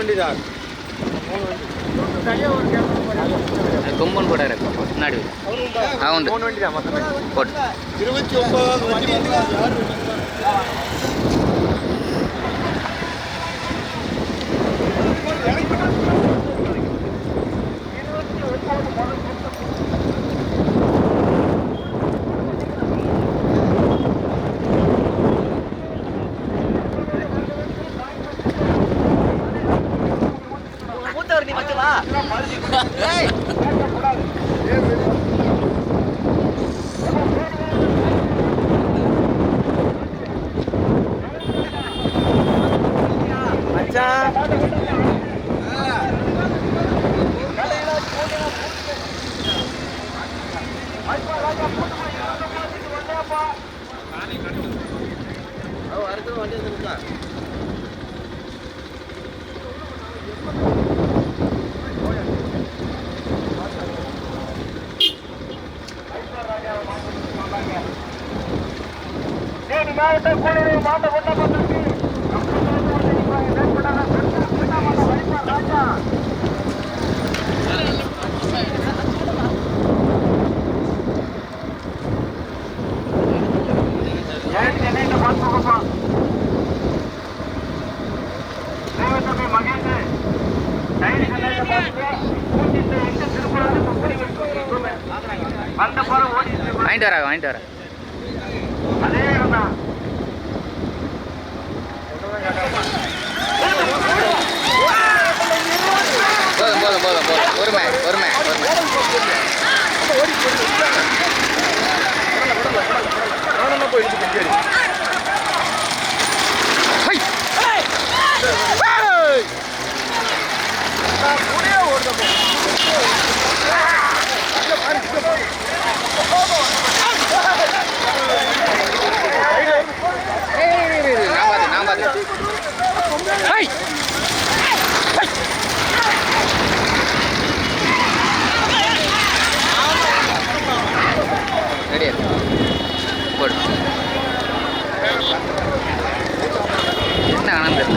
வண்டி தான். 3 வண்டி. கொம்பன் கூட இருக்கு முன்னாடி. உண்டு 3 வண்டி தான் மொத்தம். போட்டு 29 வண்டி வந்து மூத்தவர் நீ மட்டும் வா. மாவட்ட கூடுதல் மாவட்ட கொண்டப்பட்டிருக்கு. ராஜா சென்னையில பார்த்துக்கோப்பா. தேவத்தம்பி மகேஷ் டைரி சென்னையில பார்த்து எங்க திருப்பூர் அந்த போற ஓடி வாங்கிட்டு வரேன். அதே தான் போதும் பொறுமை நான் பார்த்து ரெடியா போடு. என்ன ஆனந்தம்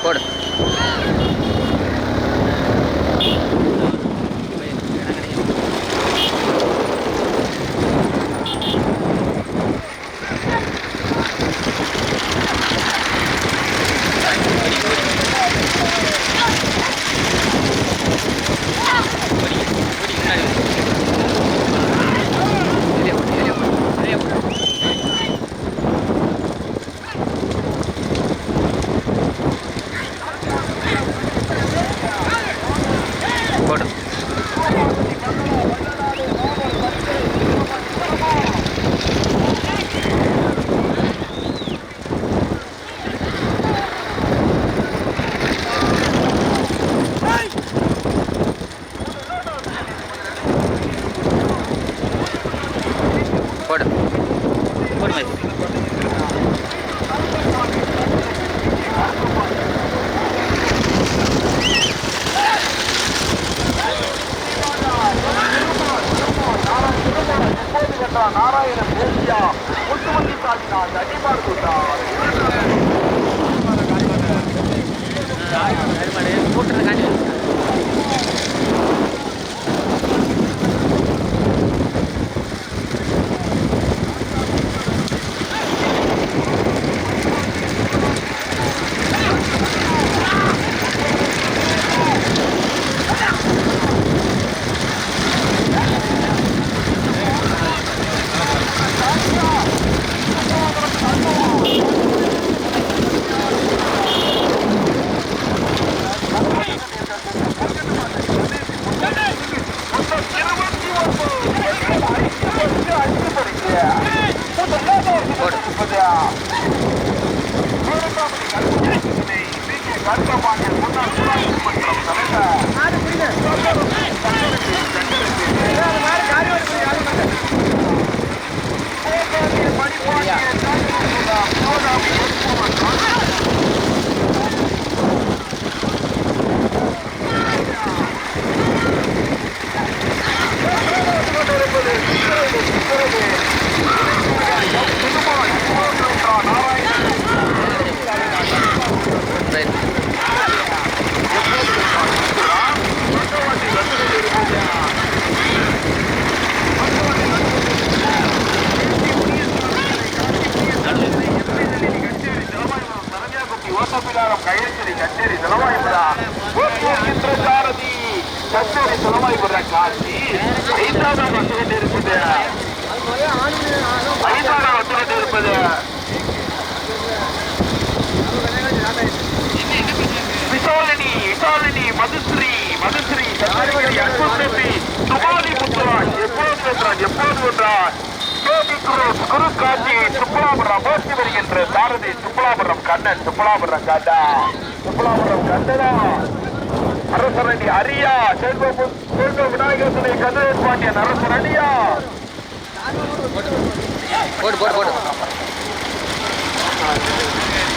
போடு. நாராயண தேசியா முத்துமதி சாதினார் அடிமார்கூட்டார் ஐந்தாவது வந்து கொண்டிருப்பது விசாலினி மதுஸ்ரீ துபாலி முத்துராஜ் எப்போது வென்றார் குருக்காட்சி சுப்பலாபுரம் போட்டி வருகின்ற சாரதி சுப்பலாபுரம் கண்ணன் சுப்பலாபுரம் கண்ணனா அரசரணி அரியா செல்வ விநாயகர் துணை கதிரேஷ் பாண்டியன் அரசரணியா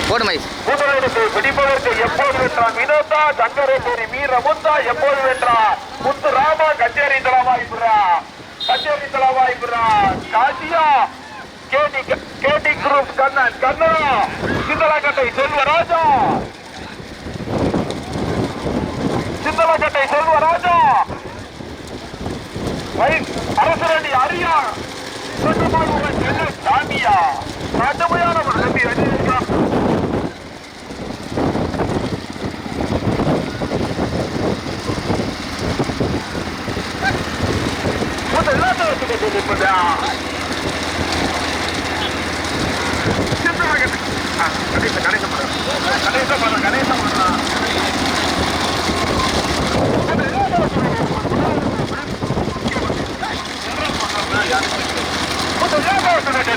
போடு மைஸ். முதலிடத்தை பிடிப்பதற்கு எப்போது வென்றார் வினோதா சங்கரேஸ்வரி வீரமுத்தா எப்போது வென்றார் முத்து ராமா கச்சேரி தலவாய்புரா காசியா கேடி குரூப் கண்ணனா சிந்தலக்கட்டை செல்வராஜா அரசரணி அரியா சாமியா கடுமையான ஒரு நம்பி அணியிருக்கிறார்.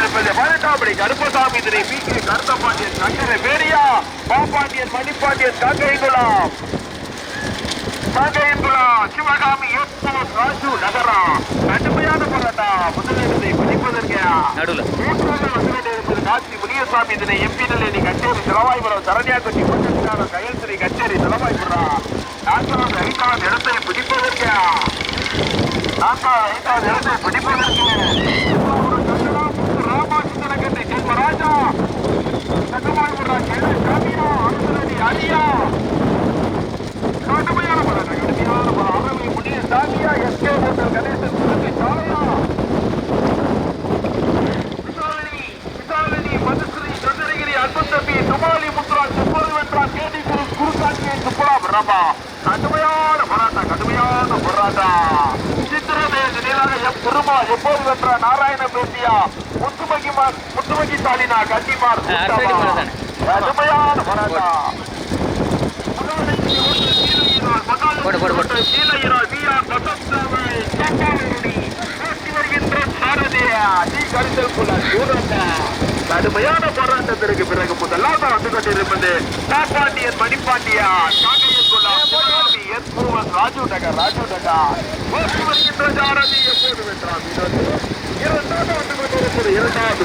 பழனிசாமி கருப்பசாமி திரை பி கே கருத்தபாண்டியன் சங்கர வேடியா பாப்பாண்டியன் மணிப்பாண்டியன் காங்கைகுளம் சிவகாமி ராஜு நகரா கடுமையான போராட்டா முதலிடத்தை பிடிப்பதற்கு காட்சி முனியசாமி இதனை எம்பி நிலையணி கச்சேரி தலவாய்புரம் சரண்யாக்கட்டி கொண்டான கயல்சிரி கச்சேரி தலவாய்புரா 4வது இடத்தை பிடிப்பதற்கு ராமாச்சந்திரகட்டை செல்வராஜா தலவாய்புரா சாமியா அரசரணி அரியா கடுமையான அரவை முடிய சாமியா எஸ்கே ஹோட்டல் கணேசன் சாலையா விசாலினி மதுஸ்ரீ சந்திரகிரி அன்புத்தம்பி துபாலி முத்துராஜ் எப்போது வென்றார் கேடி குருக்காட்சியை சுப்பலாம் ரமா கடுமையான போராட்டா சித்திரதேச நீலாக எம் பெருமாள் எப்போது வென்றார் நாராயண பேசியா முத்துமகி சாலினா கண்டிமார் கடுமையான போராட்டா கடுமையான போராட்டத்திற்கு பிறகு முதலாக வந்து கொண்டிருப்பது பாப்பாண்டியன் மணிப்பாண்டியா ராஜு நகர் வருகின்ற சாரதி எப்போது வென்றார் இரண்டாவது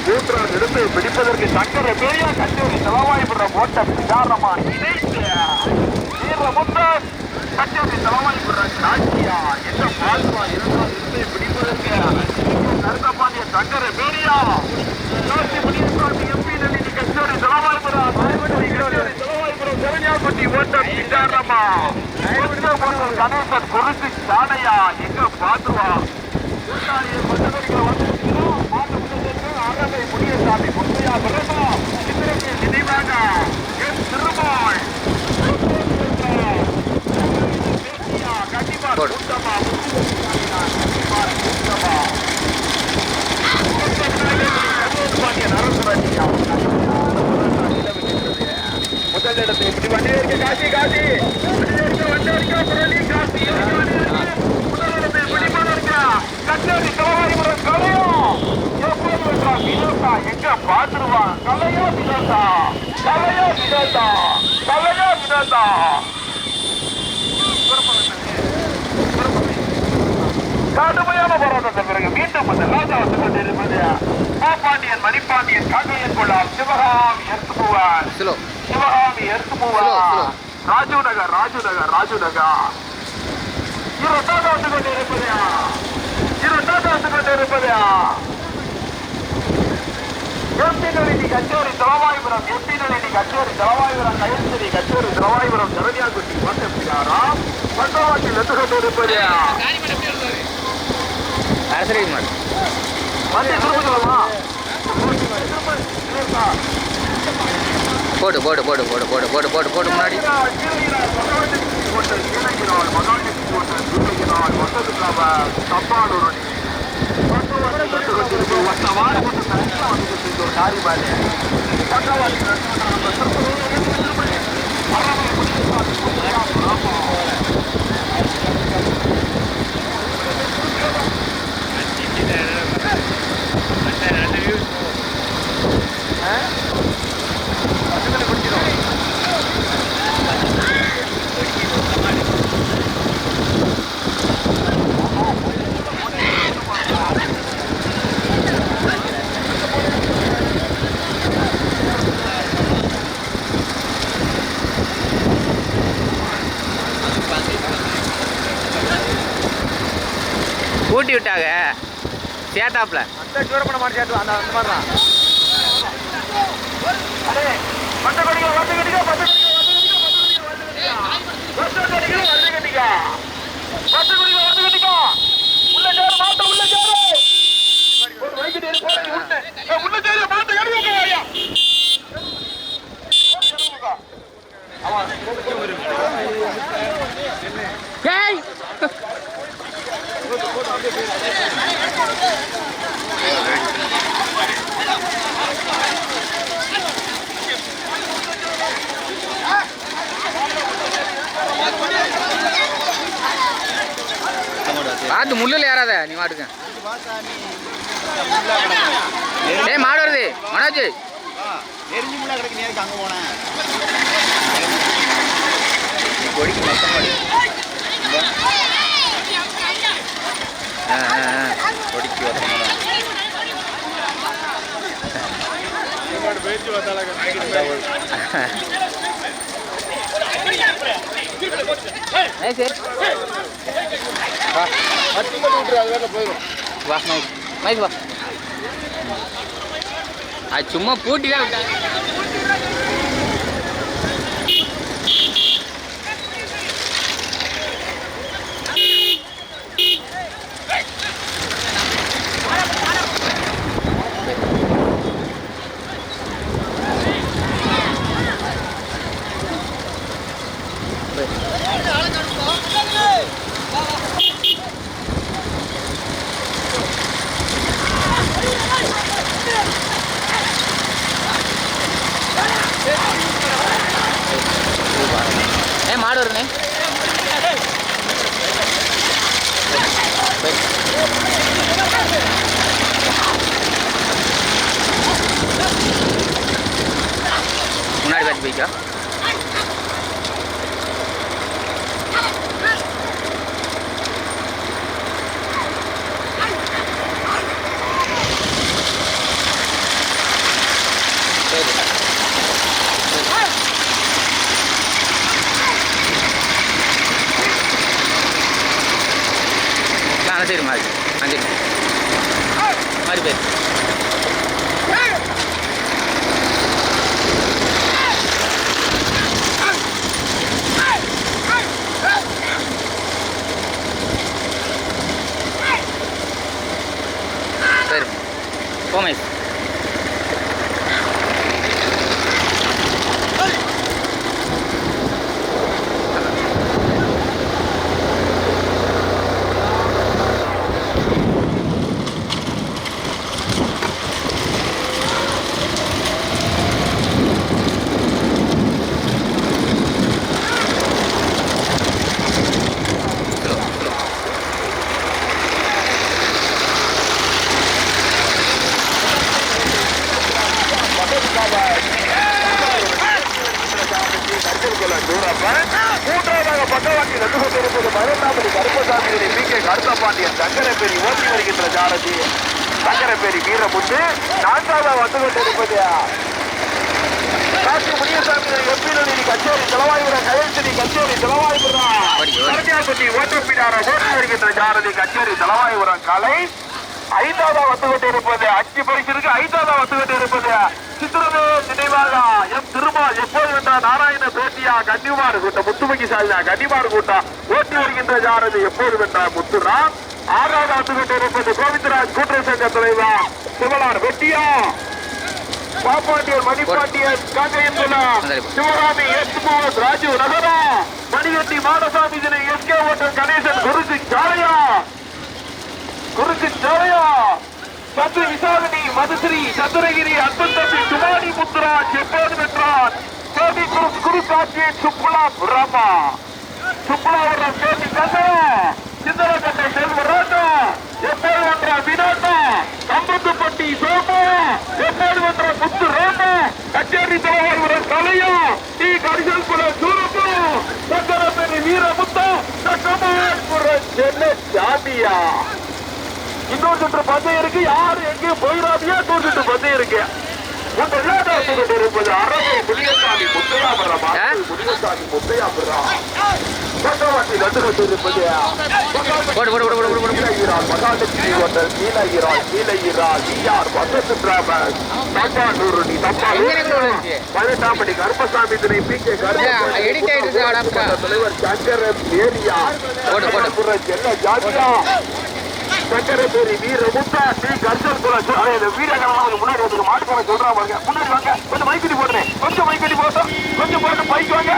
மூன்றாவது இடத்தை பிடிப்பதற்கு சங்கர பெரியா கச்சேரி தலவாய்புரம் ஓட்டம் விசாரமா இணைந்து வீரமுத்தன் கச்சேரி தலவாய்புரம் காட்சியா என்ன பால்வா இரண்டாவது இடத்தை பிடிப்பதற்கு கருத்தப்பாண்டிய சங்கர பெரியா முனியசாமி எம்பி நிலையில் கச்சேரி தலவாய்புரம் சரண்யாக்குட்டி ஓட்டம் விசாரமா கணேசன் பொருத்து சாணையா எங்க பாத்துவா அரவை முனியசாமி முத்தையா பிரபா சித்திரத்தை நினைவாக என் திருமாள் கண்டிப்பா கூட்டமா முதலிடத்தை இப்படி வண்டி இருக்க காசி முதலிடத்தை பிடிப்பதற்க கச்சேரி தலவாய்புரம் கலையும் எப்போது வென்றார் வினோதா எங்க பாத்துருவான் கலையா வினோதா கடுமையான போராட்டத்தை பிறகு மீண்டும் அந்த ராஜா வந்து கொண்டிருப்பது பாப்பாண்டியன் மணிப்பாண்டியன் காங்கையன் கொள்ளாம் சிவகாமி எர்த்துமுவா ராஜு நகர் இரண்டாவது வந்து கொண்டிருப்பது எம்பி நிலையணி கச்சேரி தலவாய்புரம் கயல்சிரி கச்சேரி தலவாய்புரம் சரண்யாக்குட்டி ஓட்டப்பியாரா பண்டவாட்டில் வந்து கொண்டிருப்பது வண்டி திரும்புகிறோமா போடு முன்னாடி தப்பாளூரணி ஊட்டி விட்டாங்க சேட்டாப்ல அந்த சூரப்பட மாட்டேன் சேட்டு அந்த மாதிரி தான் பார்த்து முள்ளில் ஏறாத நீ மாட்டுக்க ஏய் மாடு வருது மனோஜ் எரிஞ்சு முள்ளா கிடக்கு நீ அங்கே போனேன் கொடிக்கு மொத்தம் கொடி கொடிக்கு பேச்சு வந்தாலும் வா மைஸ் வா அது சும்மா பூட்டி தான் விட்டேன் மாடு வருண்ணே முன்னாடி காட்சி போய்க்கா சரி மாதிரி அங்கே மாதிரி பேர் சரி கோமேஷ் மூன்றாவதாக பக்கவாட்டி ரத்து கொண்டிருப்பது 18வது கருப்பசாமி பி.கே. கருத்தபாண்டியன் சங்கரப்பேரி ஓட்டி வருகின்ற ஜாரதி சங்கரப்பேரி வீரமுத்து. 4வது வந்து கொண்டிருப்பது காசி முனியசாமி எம்பி கச்சேரி செலவாய்புரம் கயல்செடி கச்சேரி செலவாய்புரம் கரடியாப்பட்டி ஓட்டப்பிடார ஓட்டி வருகின்ற ஜாரதி கச்சேரி செலவாய்புரம் கலை. 5வது வந்து கொண்டிருப்பது 5 பரிசு இருக்கு. 5வது வந்து கொண்டிருப்பது சித்திரமே நினைவாக எம் திருமால் எப்போது வென்றார் நாராயண பேட்டியா கன்னிமாறு கூட்டம் முத்துமங்கி சாலியா கன்னிமாறு கூட்டம் ஓட்டி வருகின்ற ஜாரதி எப்போது வென்றார் முத்துராம். 6வது வந்து கொண்டிருப்பது கோவிந்தராஜ் கூட்டுறவு சங்க தலைவர் சிவலார் வெட்டியா பாப்பாண்டியன் மணிப்பாண்டியன் காங்கையன் சிவகாமி எஸ் முகமது ராஜு நகரா மணிகண்டி மாடசாமி எஸ்கே ஓட்டம் கணேசன் குருசி சாலையா சத்து விசாரணி மதுஸ்ரீ சதுரகிரி அன்பன் தம்பி சுமாடி முத்துராஜ் எப்போது வென்றான் தேதி குருகாட்சியின் சுப்புலா ராமா சுப்புலாவரம் தேதி கண்ணா சிந்தரக்கட்டை செல்வராஜா எப்போது வென்ற வினோதா கம்பத்துப்பட்டி சோமா எப்போது வென்ற முத்து ராமா கச்சேரி தலைவர் கலையா டி கரிசல் குல சூரப்பா சக்கரப்பேரி வீரமுத்தா சக்கமாபுர சென்னை ஜாதியா இன்னொரு சுற்று பந்தயம் இருக்கு. யாரு எங்கேயும் போயிடாதியா? இன்னொரு சுற்று பந்தயம் இருக்கு. இருப்பது அரபு புளியசாமி முத்தையாபுரமா புளியசாமி முத்தையாபுரா பட்டவாட்டி நடுவது இருப்பது மகாலட்சுமி ஹோட்டல் கீழகிரால் கீழகிரால் ஈஆர் வசத்து டிராவல்ஸ் தப்பானூர் நீ தப்பா 18ஆம் படி கருப்பசாமி துணை பி கே தலைவர் சங்கர ஏரியா செல்ல ஜாதியா சக்கரப்பேரி வீரமுத்தா டி கர்சல் குல வீரகரமாக முன்னாடி வந்து மாட்டுக்கார சொல்றாங்க முன்னாடி வாங்க கொஞ்சம் மைக்கடி போடுறேன் கொஞ்சம் மைக்கடி போட்டோம் கொஞ்சம் போட்டு பைக் வாங்க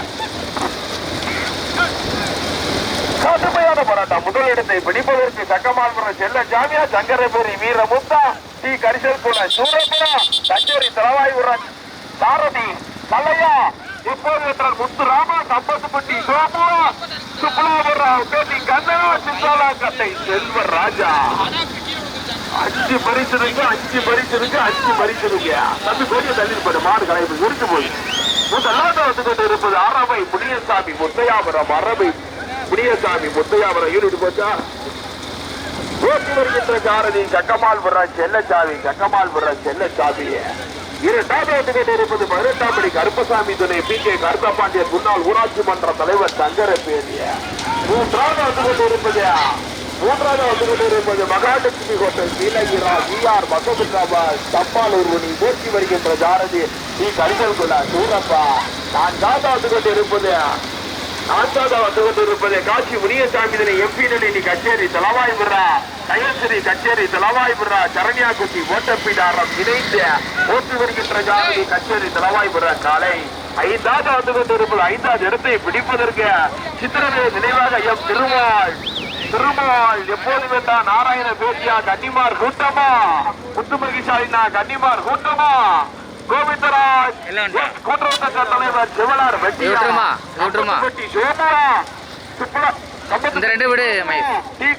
கடுமையான போராட்டம் முதலிடத்தை பிடிப்பதற்கு சக்கமால்புரம் செல்ல ஜாமியா சங்கரப்பேரி வீரமுத்தா டி கரிசல் குல சூரபுரா கச்சேரி தலவாயூரன் சாரதி கலையா இப்போது முத்துராமா கம்பத்துப்பட்டி சோமு சுப்புலாபுரம் பேட்டி கண்ணா சிந்தாலாக்கட்டை செல்வர் ராஜா 5 பரிசு இருக்கு 5 பரிசு இருக்கு 5 பரிசு இருக்கு தம்பி பெரிய தள்ளி போடு மாடு கலைப்பு இருக்கு போய் முதலாவது வந்து கொண்டு இருப்பது அரபை புனியசாமி முத்தையாபுரம் அரபை புனியசாமி முத்தையாபுரம் யூனிட் போச்சா ஓட்டி வருகின்ற சாரதி சக்கமால்புரம் செல்லச்சாவி சக்கமால்புரம் செல்லச்சாவிய இரண்டாவது வந்து கொண்டு இருப்பது 18ஆம் படி கருப்பசாமி துணை பி கே கருத்தபாண்டியன் முன்னாள் ஊராட்சி மன்ற தலைவர் சங்கரப்பேரிய மூன்றாவது வந்து கொண்டு இருப்பது மகாலட்சுமி ஹோட்டல் கீழகிரா ஈஆர் வசத்து டிராவல்ஸ் தப்பாலூர் உணி போட்டி வருகின்ற சாரதி டி கரிசல் குல சூரப்பா நான்காவது வந்து கொண்டிருப்பது காட்சி முனியசாமி எம்பி நிலை கச்சேரி தலவாய்புரா கயல்சிரி கச்சேரி தலவாய்புரா சரண்யாக்குட்டி ஓட்டப்பீடாரம் இணைந்து ஓட்டி வருகின்ற ஜாதி கச்சேரி தலவாய்புரா காலை 5வது வந்து கொண்டிருப்பது 5வது இடத்தை பிடிப்பதற்கு சித்திரமே நினைவாக எம் திருமால் எப்போது வேண்டா நாராயண பேட்டியா கன்னிமார் கூட்டமா முத்துமகிஷாலினா கன்னிமார் கூட்டமா கோவிந்தராஜ் கூட்டுறவு தலைவர் செவலார்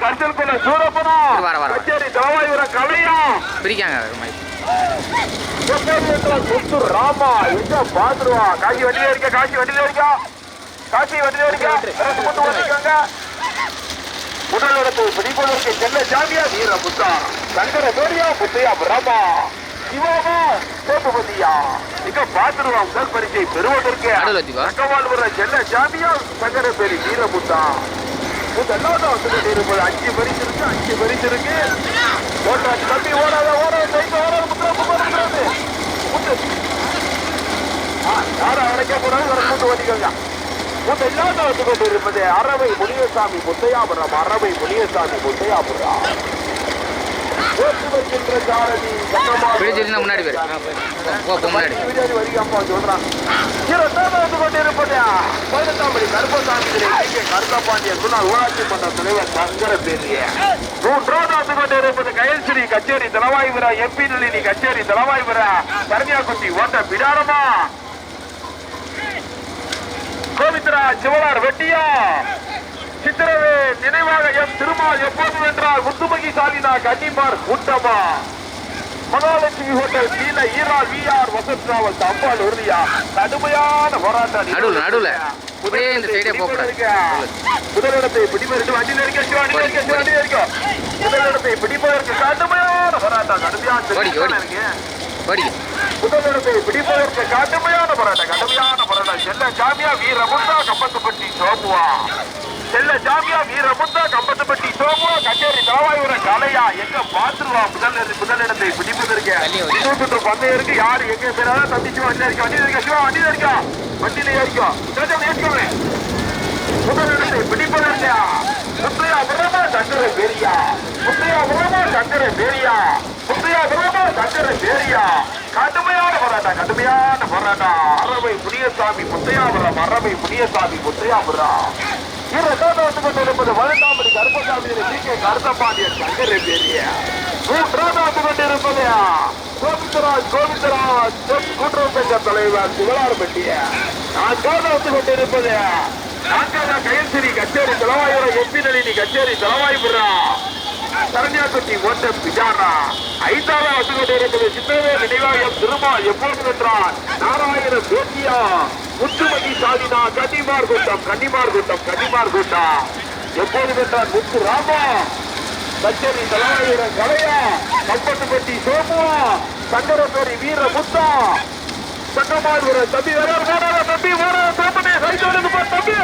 கரிசல் குல சூரப்பனா கச்சேரி தலவாயூர கலையா பிரிக்காங்க முத்து ராமா எங்க பாத்துருவா காசி வண்டியில இருக்க காசி வண்டியில இருக்க முதல் இடத்தை பிடிப்பதற்கு செல்ல ஜாமியா வீர முத்தா சங்கர பேரியா முத்தையா பிரமா சிவாமா சேதுபதியா இங்க பாத்துருவா முதல் பரிசை பெறுவதற்கு சக்கமால்புர செல்ல ஜாமியா சங்கர பேரி வீரமுத்தா முதலாவது வந்து இருப்பது 5 பரிசு இருக்கு ஓட்டாச்சு தம்பி ஓடாத யாரும் அழைக்க கூடாது வர கூட்டு ஓட்டிக்கோங்க முதலாவது வந்து கொண்டு இருப்பது அரவை முனியசாமி முத்தையாபுரம் முன்னாடி கருத்தபாண்டியன் ஊராட்சி மன்ற தலைவர் சங்கரப்பேரிய மூன்றாவது கொண்டிருப்பது கயல்சிரி கச்சேரி தலவாய்புரா எம்பி நிலை கச்சேரி தலவாய்புரா கருணியாக்குட்டி ஓட்ட பிடாரமா கோவிந்தராஜ் சிவலார் வெட்டியா சித்திரவே நினைவாக எம் திருமால் எப்போது வென்றால் முத்துமகிசாலினா கன்னிமார் கூட்டமா மகாலட்சுமி ஹோட்டல் கீழே ஈரால் விஆர் வசத் டிராவல்ஸ் அம்பாள் உறுதியா கடுமையான போராட்டம் முதலிடத்தை பிடிப்பதற்கு வண்டியில் இருக்க முதலிடத்தை பிடிப்பதற்கு கடுமையான போராட்டம் கடுமையான முதலிடத்தை பிடிப்பதற்கு கடுமையான போராட்டம் செல்ல ஜாமியா வீரமுத்தா கம்பத்துப்பட்டி சோமுவா கச்சேரி தலவாயூர கலையா எங்க பாத்துருவா முதலிடத்தை பிடிப்பதற்கு சுற்று பந்தயம் இருக்கு யாரு எங்க பேராத தம்பிச்சு வண்டியில இருக்கா முதலிடத்தை பிடிப்பதற்கு முத்தையாபுரமா சங்கர பேரியா கடுமையான போராட்டம் அரவை முனியசாமி முத்தையாபுரம் இரண்டாவது வந்து கொண்டிருப்பது 12 கருப்பசாமி கருத்தப்பாண்டியன் சங்கர பெரிய. மூன்றாவது வந்து கொண்டிருப்பது கோவிந்தராஜ் கூட்டுறவு சங்க தலைவர் சிவலார்பட்டிய. நான்காவது வந்து கொண்டிருப்பது கயல்சிரி கச்சேரி தலவாயூரம் எம்பி நளினி கச்சேரி தலவாய்புரா சரண்யாக்குட்டி ஓட்டம் பிஜாரா. ஐந்தாவது வந்து கொண்டிருப்பது சித்தவே நினைவாயம் திருமால் எப்போது வென்றான் நாராயண பேட்டியா முத்துமதி சாதினா கன்னிமார் கூட்டம் எப்போது வென்றான் முத்து ராமா கச்சேரி தலவாயூரம் கலையா கம்பட்டுப்பட்டி சோமுவா சங்கரபேரி வீர முத்தா சங்கமாடுற தம்பி தம்பி தம்பி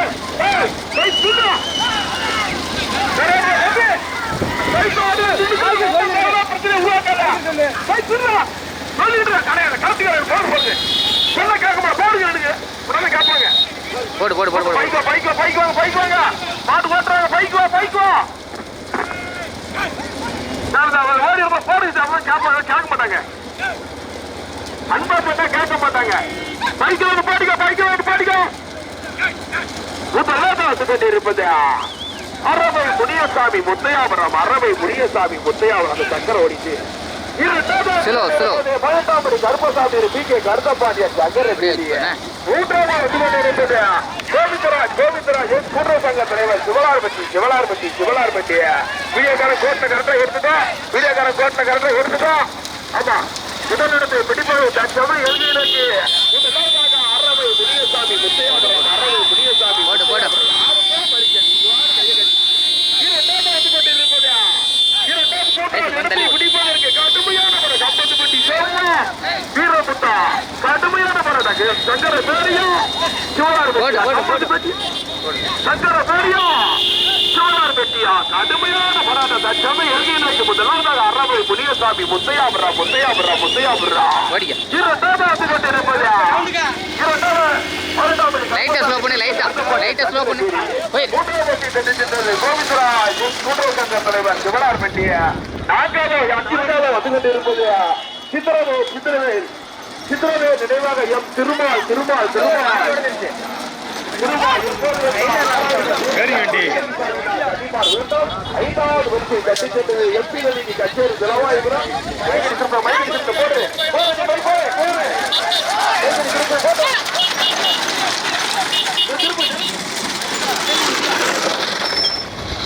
போடு போடு போடு போடு பைக் வாங்க மாட்டு ஓட்டுறாங்க பைக் வா கேட்க மாட்டாங்க அன்பா போட்டா கேட்க மாட்டாங்க பைக் இருப்பது அரவை முனியசாமி முத்தையாபுரம் அந்த சக்கர ஓடிச்சு. கருப்பசாமி பி கே கருத்தப்பாண்டியன் சங்கர பேரிய. மூன்றாவது இருப்பது கோவிந்தராஜ் கூட்டுறவு சங்க தலைவர் சிவலார்பட்டி வீடியோக்காரன் கோட்டை கரெக்டா எடுத்துட்டோம். ஆமா முதலிடத்தை பிடிப்பது தற்சமயம் எழுதியிருக்கு. அரவை முனியசாமி முத்தையாபுரம் போடு போடு பிடிப்பதற்கு கடுமையான கம்பத்துப்பட்டி வீரமுத்தா கடுமையான சங்கர பேரியா சிவலார்பட்டியா கடுமையான போராட்டம் தற்சமயம் எழுதியிருக்கு. முதலாவதாக அரவை முனியசாமி முத்தையாபுரா லைட்டா ஸ்லோ பண்ணு போய் கோவிந்தராஜ் கூட்டுறவு சங்க தலைவர் சிவலார்பட்டிய. நான்காவது வந்து கொண்டிருப்பது சித்திரவே நினைவாக எம் திருமால் ஐந்தாவது வரிசை கட்டி சென்றது எம்பி நளினி கச்சேரி தலவாய்புரம்.